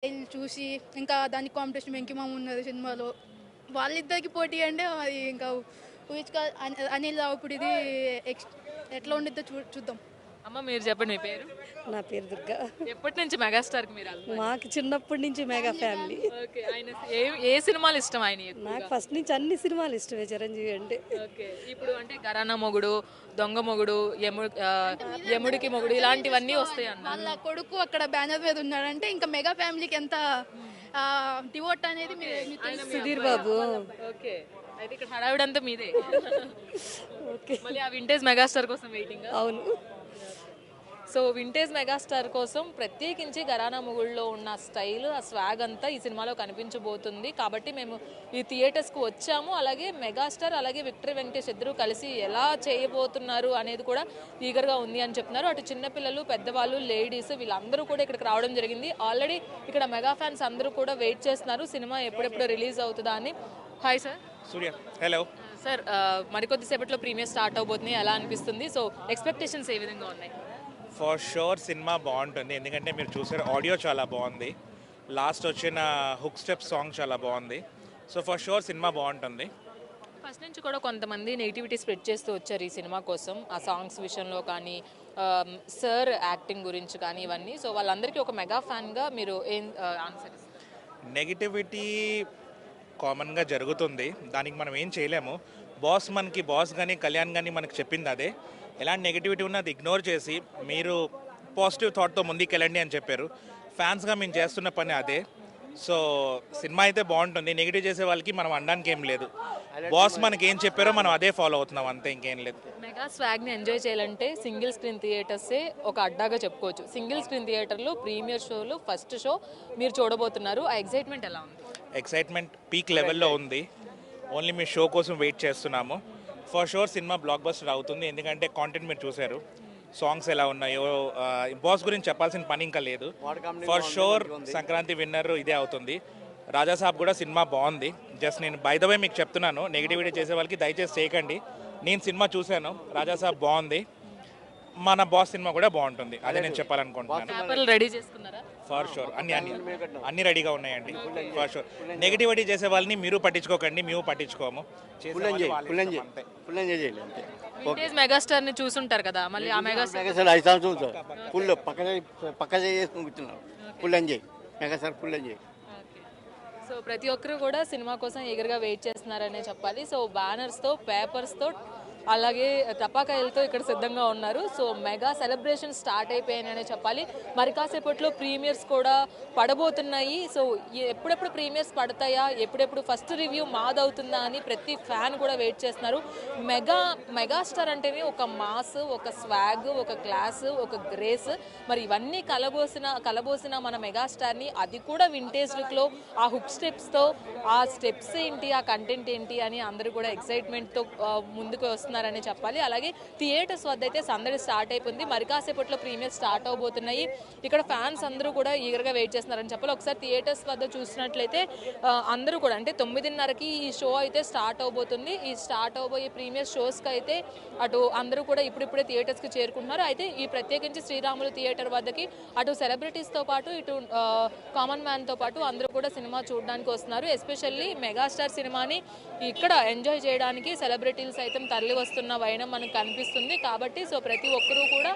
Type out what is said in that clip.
Style చూసి ఇంకా దానికి కాంపిటీషన్ వెంకిమామ ఉన్నది సినిమాలో. వాళ్ళిద్దరికి పోటీ అంటే అది ఇంకా ఊహించుకో అనిల్ రావిపూడిది ఎక్స్ ఎట్లా ఉండిద్దో చూద్దాం. అమ్మ మీరు చెప్పండి మీ పేరు? నా పేరు దుర్గా. ఎప్పటి నుంచి మెగాస్టార్కి మీరు అభిమాని? మాకు చిన్నప్పటి నుంచి మెగా ఫ్యామిలీ. ఓకే. ఆయన ఏ సినిమాలు ఇష్టం ఆయన నాకు ఫస్ట్ నుంచి అన్ని సినిమాలు ఇష్టమే చిరంజీవి అంటే. ఓకే. ఇప్పుడు అంటే ఘరానా మొగుడు, దొంగ మొగుడు, యముడికి మొగుడు ఇలాంటివన్నీ వస్తాయి అన్న. వాళ్ళ కొడుకు అక్కడ బ్యానర్ మీద ఉన్నాడంటే ఇంకా మెగా ఫ్యామిలీకి ఎంత డివోట్ అనేది మీకు తెలుసు. సుధీర్ బాబు. ఓకే. అయితే ఇక్కడ హడావిడంతా మీదే. ఓకే. మళ్ళీ ఆ వింటేజ్ మెగాస్టార్ కోసం వెయిటింగ్. అవును. సో వింటేజ్ మెగాస్టార్ కోసం ప్రత్యేకించి ఘరానా మొగుళ్ళలో ఉన్న స్టైల్, ఆ స్వాగ్ అంతా ఈ సినిమాలో కనిపించబోతుంది. కాబట్టి మేము ఈ థియేటర్స్కి వచ్చాము. అలాగే మెగాస్టార్ అలాగే విక్టరీ వెంకటేష్ ఇద్దరు కలిసి ఎలా చేయబోతున్నారు అనేది కూడా ఈగర్గా ఉంది అని చెప్తున్నారు. అటు చిన్నపిల్లలు, పెద్దవాళ్ళు, లేడీస్ వీళ్ళందరూ కూడా ఇక్కడికి రావడం జరిగింది. ఆల్రెడీ ఇక్కడ మెగా ఫ్యాన్స్ అందరూ కూడా వెయిట్ చేస్తున్నారు సినిమా ఎప్పుడెప్పుడు రిలీజ్ అవుతుందా అని. Hi sir. Surya hello sir, మరికొద్దిసేపట్లో ప్రీమియర్ స్టార్ట్ అవబోతుంది, ఎలా అనిపిస్తుంది? సో ఎక్స్పెక్టేషన్స్ ఏ విధంగా ఉన్నాయి? ఫర్ షూర్ సినిమా బాగుంటుంది, ఎందుకంటే మీరు చూసారు ఆడియో చాలా బాగుంది, లాస్ట్ వచ్చిన హుక్ స్టెప్ సాంగ్ చాలా బాగుంది. సో ఫర్ షూర్ సినిమా బాగుంటుంది. ఫస్ట్ నుంచి కూడా కొంతమంది నెగిటివిటీ స్ప్రెడ్ చేస్తూ వచ్చారు ఈ సినిమా కోసం, ఆ సాంగ్స్ విషయంలో కానీ సార్ యాక్టింగ్ గురించి కానీ ఇవన్నీ. సో వాళ్ళందరికీ ఒక మెగా ఫ్యాన్గా మీరు ఏం ఆన్సర్ ఇస్తారు? నెగిటివిటీ కామన్గా జరుగుతుంది, దానికి మనం ఏం చేయలేము. బాస్ కానీ కళ్యాణ్ కానీ మనకు చెప్పింది అదే, ఎలాంటి నెగిటివిటీ ఉన్నా అది ఇగ్నోర్ చేసి మీరు పాజిటివ్ థాట్తో ముందుకెళ్ళండి అని చెప్పారు. ఫ్యాన్స్గా మేము చేస్తున్న పని అదే. సో సినిమా అయితే బాగుంటుంది, నెగిటివ్ చేసే వాళ్ళకి మనం అనడానికి ఏం లేదు. బాస్ మనకి ఏం చెప్పారో మనం అదే ఫాలో అవుతున్నాం, అంతే, ఇంకేం లేదు. మెగా స్వాగ్ని ఎంజాయ్ చేయాలంటే సింగిల్ స్క్రీన్ థియేటర్సే ఒక అడ్డాగా చెప్పుకోవచ్చు. సింగిల్ స్క్రీన్ థియేటర్లో ప్రీమియర్ షోలు ఫస్ట్ షో మీరు చూడబోతున్నారు. ఆ ఎగ్జైట్మెంట్ ఎలా ఉంది? ఎక్సైట్మెంట్ పీక్ లెవెల్లో ఉంది. ఓన్లీ మీ షో కోసం వెయిట్ చేస్తున్నాము. For sure cinema block buster అవుతుంది, ఎందుకంటే కాంటెంట్ మీరు చూశారు, సాంగ్స్ ఎలా ఉన్నాయో. బాస్ గురించి చెప్పాల్సిన పని ఇంకా లేదు. ఫర్ షూర్ సంక్రాంతి విన్నర్ ఇదే అవుతుంది. రాజాసాబ్ కూడా సినిమా బాగుంది. జస్ట్ నేను బై ద వే మీకు చెప్తున్నాను, నెగిటివిటీ చేసే వాళ్ళకి దయచేసి చేయకండి. నేను సినిమా చూశాను, రాజాసాబ్ బాగుంది, మన బాస్ సినిమా కూడా బాగుంటుంది, అదే నేను చెప్పాలనుకుంటున్నాను. పేపర్లు రెడీ చేసుకున్నారా? ఫర్ షూర్ అన్ని రెడీగా ఉన్నాయండి. ఫర్ షూర్ నెగిటివిటీ చేసే వాళ్ళని మీరు పట్టించుకోకండి, మేము పట్టించుకోము. వింటేజ్ మెగాస్టార్ ని చూసుంటారు కదా, మళ్ళీ ఆ మెగాస్టార్ ఫుల్ పక్క చేసుకుని కూర్చున్నారు. Full enjoy megastar, full enjoy. So ప్రతి ఒక్కరు కూడా సినిమా కోసం ఎగరగా వెయిట్ చేస్తున్నారనే చెప్పాలి. సో బ్యానర్స్తో, పేపర్స్తో, అలాగే టపాకాయలతో ఇక్కడ సిద్ధంగా ఉన్నారు. సో మెగా సెలబ్రేషన్ స్టార్ట్ అయిపోయాయనే చెప్పాలి. మరి కాసేపట్లో ప్రీమియర్స్ కూడా పడబోతున్నాయి. సో ఎప్పుడెప్పుడు ప్రీమియర్స్ పడతాయా, ఎప్పుడెప్పుడు ఫస్ట్ రివ్యూ మాదవుతుందా అని ప్రతి ఫ్యాన్ కూడా వెయిట్ చేస్తున్నారు. మెగాస్టార్ అంటేనే ఒక మాస్, ఒక స్వాగ్, ఒక క్లాస్, ఒక గ్రేస్, మరి ఇవన్నీ కలబోసిన మన మెగాస్టార్ని, అది కూడా వింటేజ్ లుక్లో, ఆ హుక్ స్టెప్స్తో, ఆ స్టెప్స్ ఏంటి, ఆ కంటెంట్ ఏంటి అని అందరూ కూడా ఎక్సైట్మెంట్తో ముందుకు వస్తున్నారని చెప్పాలి. అలాగే థియేటర్స్ వద్ద అయితే సందడి స్టార్ట్ అయిపోయింది. మరి కాసేపట్లో ప్రీమియర్ స్టార్ట్ అవబోతున్నాయి. ఇక్కడ ఫ్యాన్స్ అందరూ కూడా ఈగర్గా వెయిట్ చేస్తున్నారని చెప్పాలి. ఒకసారి థియేటర్స్ వద్ద చూసినట్లయితే అందరూ కూడా అంటే 9:30కి ఈ షో అయితే స్టార్ట్ అవబోతుంది. ఈ స్టార్ట్ అవబోయే ప్రీమియర్ షోస్కి అయితే అటు అందరూ కూడా ఇప్పుడిప్పుడే థియేటర్స్కి చేరుకుంటున్నారు. అయితే ఈ ప్రత్యేకించి శ్రీరాములు థియేటర్ వద్దకి అటు సెలబ్రిటీస్తో పాటు ఇటు కామన్ మ్యాన్తో పాటు అందరూ కూడా సినిమా చూడడానికి వస్తున్నారు. ఎస్పెషల్లీ మెగాస్టార్ సినిమాని ఇక్కడ ఎంజాయ్ చేయడానికి సెలబ్రిటీలు సైతం తరలి వస్తున్న వైనం మనకు కనిపిస్తుంది. కాబట్టి సో ప్రతి ఒక్కరూ కూడా